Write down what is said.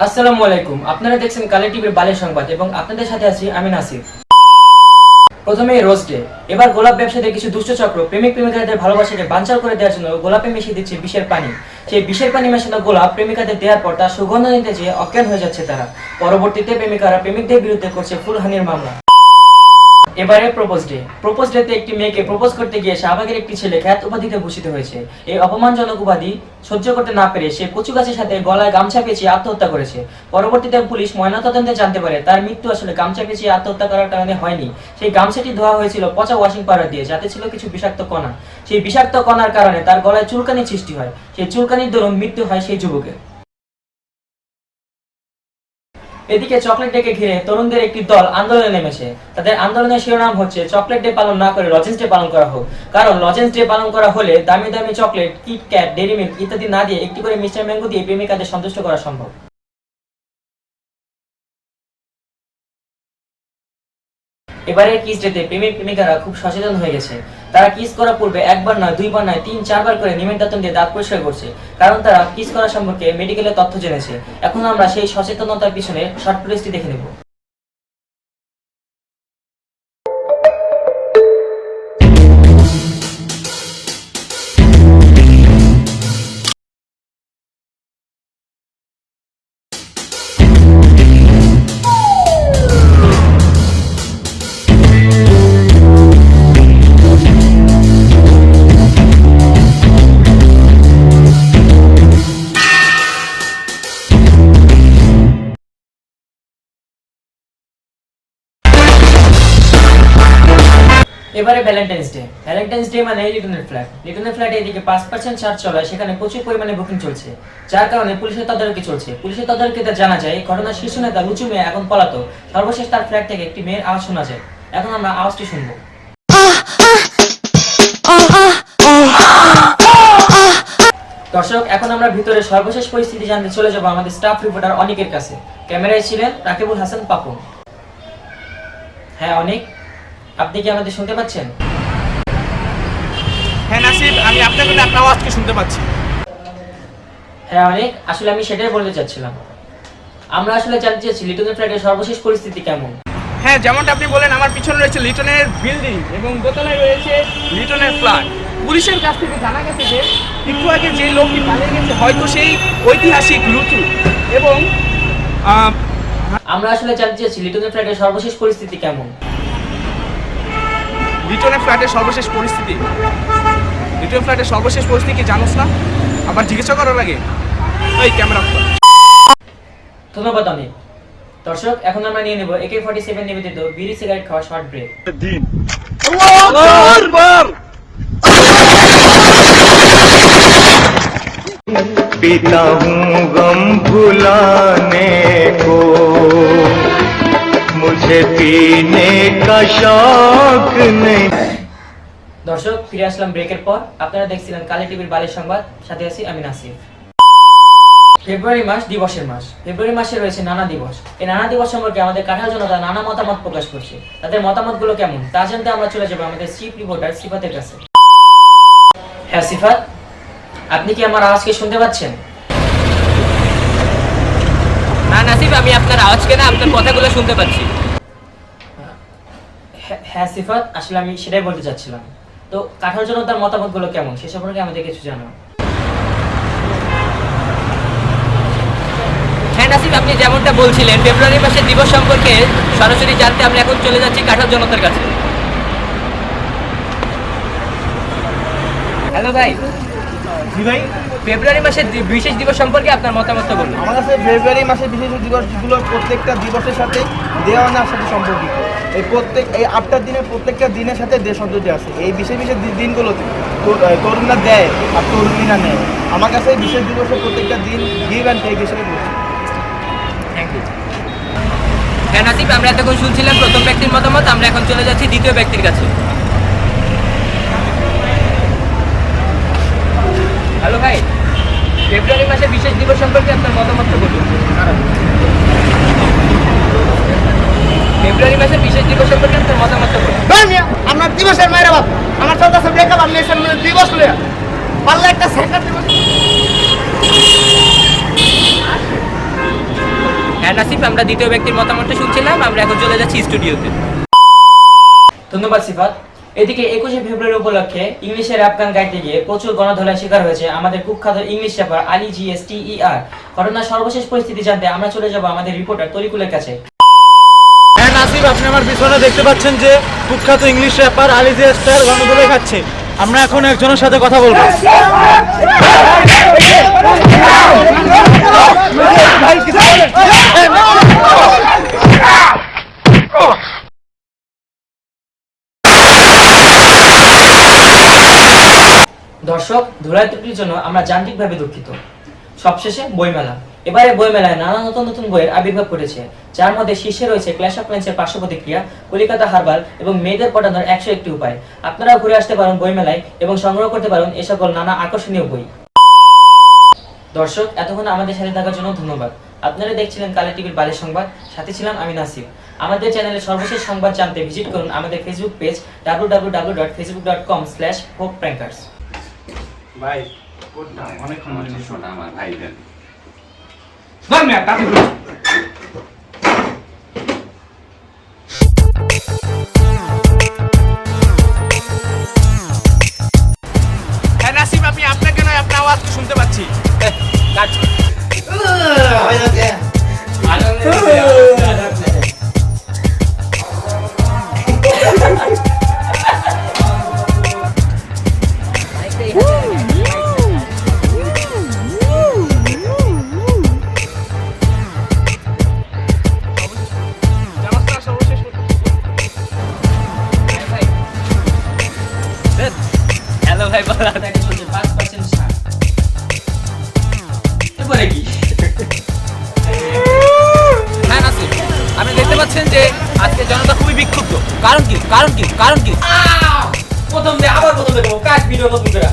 আসসালামু আলাইকুম। আপনারা দেখছেন কালে টিভির বালের সংবাদ এবং আপনাদের সাথে আছি আমি নাসির। প্রথমে রোজ ডে। এবার গোলাপ ব্যবসায়ীদের কিছু দুষ্ট চক্র প্রেমিক প্রেমিকাদের ভালোবাসাকে বানচাল করে দেওয়ার জন্য গোলাপে মিশিয়ে দিচ্ছে বিষের পানি। সেই বিষের পানি মেশানো গোলাপ প্রেমিকাদের দেওয়ার পর তার সুগন্ধ নিতে যেয়ে অজ্ঞান হয়ে যাচ্ছে তারা। পরবর্তীতে প্রেমিকারা প্রেমিকদের বিরুদ্ধে করছে ফুলহানির মামলা। এবারে প্রপোজ ডেতে একটি মেয়েকে প্রপোজ করতে গিয়ে শাহবাগের একটি ছেলে খ্যাত উপাধিতে ভূষিত হয়েছে। এই অপমানজনক উপাধি সহ্য করতে না পেরে সে কচু গাছের সাথে গলায় গামছা পেঁচিয়ে আত্মহত্যা করেছে। পরবর্তীতে পুলিশ ময়নাতদন্তে জানতে পারে তার মৃত্যু আসলে গামছা পেঁচিয়ে আত্মহত্যা করার কারণে হয়নি। সেই গামছাটি ধোয়া হয়েছিল পচা ওয়াশিং পাউডার দিয়ে, যাতে ছিল কিছু বিষাক্ত কণা। সেই বিষাক্ত কণার কারণে তার গলায় চুলকানির সৃষ্টি হয়। সেই চুলকানির দরুন মৃত্যু হয় সেই যুবকের। এদিকে চকলেট ডেকে ঘিরে তরুণদের একটি দল আন্দোলনে নেমেছে। তাদের আন্দোলনের শিরোনাম হচ্ছে চকলেট ডে পালন না করে লজেন্স ডে পালন করা হোক। কারণ লজেন্স ডে পালন করা হলে দামি দামি চকলেট, কিটক্যাট, ডেইরি মিল্ক ইত্যাদি না দিয়ে একটি করে মিস্টার ম্যাঙ্গো দিয়ে প্রেমিকাদের সন্তুষ্ট করা সম্ভব। এবারে কিস ডেতে প্রেমিক প্রেমিকারা খুব সচেতন হয়ে গেছে। তারা কিস করার পূর্বে একবার নয়, দুইবার নয়, 3-4 বার করে নিমের দাঁতন দিয়ে দাঁত পরিষ্কার করছে। কারণ তারা কিস করা সম্পর্কে মেডিকেলের তথ্য জেনেছে। এখন আমরা সেই সচেতনতার পিছনে শর্ট ফুটেজটি দেখে নেব। এবারে ভ্যালেন্টাইন্স ডে মানে লিটনের ফ্ল্যাটে এদিকে 5% ছাড় চলায় সেখানে প্রচুর পরিমাণে বুকিং চলছে, যার কারণে পুলিশের তদারকি চলছে। পুলিশের তদারকিতে জানা যায় ঘটনার শীর্ষ নেতা লুচু মেয়ে এখন পলাতক। সর্বশেষ তার ফ্ল্যাট থেকে একটি মেয়ের আওয়াজ শোনা যায়। এখন আমরা আওয়াজটি শুনবো। দর্শক, এখন আমরা ভিতরে সর্বশেষ পরিস্থিতি জানতে চলে যাব আমাদের স্টাফ রিপোর্টার অনিকের কাছে। ক্যামেরায় ছিলেন রাকিবুল হাসান পাপন। হ্যাঁ অনিক, আপনি কি আমাদের শুনতে পাচ্ছেন? হ্যাঁ নাসির, আমি আপনার আওয়াজকে শুনতে পাচ্ছি। হ্যাঁ অনেক, আসলে আমি সেটাই বলতে চাচ্ছিলাম। আমরা আসলে জানতে চাচ্ছি লিটনের ফ্ল্যাটের সর্বশেষ পরিস্থিতি কেমন। হ্যাঁ, যেমনটা আপনি বলেন, আমার পিছনে রয়েছে লিটনের বিল্ডিং এবং দোতলায় রয়েছে লিটনের ফ্ল্যাট। পুলিশের কাছ থেকে জানা গেছে যে একটু আগে যে লোকটি পালিয়ে গেছে হয়তো সেই ঐতিহাসিক লুচু। এবং আমরা আসলে জানতে চাচ্ছি লিটনের ফ্ল্যাটের সর্বশেষ পরিস্থিতি কেমন। লিটনের ফ্ল্যাটের সর্বশেষ পরিস্থিতি কি জানোস না? আবার জিজ্ঞাসা করার লাগে ওই ক্যামেরা। ধন্যবাদ অনেক। দর্শক, এখন আমরা নিয়ে নেব AK-47 নিবেদিত বিড়ি সিগারেট খাওয়া শর্ট ব্রেক। पीता हूँ गम भुलाने को, मुझे पीने का शौक नहीं। দর্শক, ফিরে আসলাম ব্রেকের পর। আপনারা দেখছিলেন কালে টিভির বালের সংবাদ, সাথে আছি আমি নাসির। ফেব্রুয়ারি মাস দিবসের মাস। ফেব্রুয়ারি মাসে রয়েছে নানা দিবস। এই নানা দিবস সম্পর্কে আমাদের কাঁঠাল জনতা নানা মতামত প্রকাশ করছে। তাদের মতামতগুলো কেমন তা জানতে আমরা চলে যাব আমাদের চিফ রিপোর্টার সিফাতের কাছে। হ্যাঁ সিফাত, আপনি কি আমার আওয়াজকে শুনতে পাচ্ছেন? না নাসিব, আমি আপনার আওয়াজকে না, আপনার কথাগুলো শুনতে পাচ্ছি। হ্যাঁ সিফাত, আসলে আমি সেটাই বলতে চাচ্ছিলাম। তো কাঁঠাল জনতার মতামতগুলো কেমন সে সম্পর্কে আমাদের কিছু জানাও। হ্যাঁ নাসিব, আপনি যেমনটা বলছিলেন ফেব্রুয়ারি মাসের দিবস সম্পর্কে সরাসরি জানতে আমরা এখন চলে যাচ্ছি কাঁঠাল জনতার কাছে। হ্যালো ভাই। জি ভাই, ফেব্রুয়ারি মাসের বিশেষ দিবস সম্পর্কে আপনার মতামত বলুন। আমার কাছে ফেব্রুয়ারি মাসের বিশেষ দিবসগুলো প্রত্যেকটা দিবসের সাথে দেওয়া নেওয়ার সাথে সম্পর্কিত। এই 8টা দিনের প্রত্যেকটা দিনের সাথে দেশ সৌন্দর্য আছে। এই বিশেষ দিনগুলোতে তরুণরা দেয় আর তরুণীরা নেয়। আমার কাছে বিশেষ দিবসের প্রত্যেকটা দিন গিভ অ্যান্ড টেক হিসেবে বলছি। Thank you. হ্যাঁ নাসিব, আমরা এতক্ষণ শুনছিলাম প্রথম ব্যক্তির মতামত, আমরা এখন চলে যাচ্ছি দ্বিতীয় ব্যক্তির কাছে। হ্যালো ভাই, ফেব্রুয়ারি মাসের বিশেষ দিবস সম্পর্কে আপনার মতামত বলুন। ফেব্রুয়ারি মাসের বিশেষ দিবস সম্পর্কে আপনার মতামত বলুন। আমার দিবসের মায়েরা বাপ, আমার সাথে ব্রেকআপ, আমি দিবস হলে পারলে একটা সেকেন্ড দিবস হ্যাঁ নাসিফ, আমরা দ্বিতীয় ব্যক্তির মতামতটা শুনছিলাম, আমরা এখন চলে যাচ্ছি স্টুডিওতে। ধন্যবাদ সিফাত। এদিকে 21শে ফেব্রুয়ারি উপলক্ষে ইংলিশের র‍্যাপ গান গাইতে গিয়ে প্রচুর গণধোলার শিকার হয়েছে আমাদের কুখ্যাত ইংলিশ র্যাপার আলী GSTER। ঘটনার সর্বশেষ পরিস্থিতি জানতে আমরা চলে যাব আমাদের রিপোর্টার তরিকুলের কাছে। হ্যাঁ নাসিব, আপনি আমার পিছনে দেখতে পাচ্ছেন যে কুখ্যাত ইংলিশ র্যাপার আলী GSTER গণধোলাই খাচ্ছে। আমরা এখন একজনের সাথে কথা বলবো। দর্শক, ধুলাই ত্রুটির জন্য আমরা যান্ত্রিকভাবে দুঃখিত। সবশেষে বইমেলা। এবারে বইমেলায় নানা নতুন নতুন বইয়ের আবির্ভাব ঘটেছে, যার মধ্যে শীর্ষে রয়েছে ক্ল্যাশ অফ ক্ল্যান্সের পার্শ্ব প্রতিক্রিয়া, কলিকাতা হারবাল এবং মেয়েদের পটানোর 101টি উপায়। আপনারা ঘুরে আসতে পারেন বইমেলায় এবং সংগ্রহ করতে পারেন এ সকল নানা আকর্ষণীয় বই। দর্শক, এতক্ষণ আমাদের সাথে থাকার জন্য ধন্যবাদ। আপনারা দেখছিলেন কালের টিভির বালের সংবাদ, সাথে ছিলাম আমি নাসিব। আমাদের চ্যানেলের সর্বশেষ সংবাদ জানতে ভিজিট করুন আমাদের ফেসবুক পেজ www.facebook.com/hopeprankers। ভাই কোনটা অনেকক্ষণ ধরে শোনা আমার ভাইদের ধর মিয়া তাতে হ্যাঁ নাসিব, আমি আপনাকে নয় আপনার আওয়াজ শুনতে পাচ্ছি। হ্যালো ভাই, বলা। 5% ছাড়। এরপরে কি? হ্যাঁ নাসিফ, আপনি দেখতে পাচ্ছেন যে আজকে জনতা খুবই বিক্ষুব্ধ। কারণ কি? প্রথম দিয়ে আবার প্রথম দেখবো কাজ ভিডিও নতুন করে।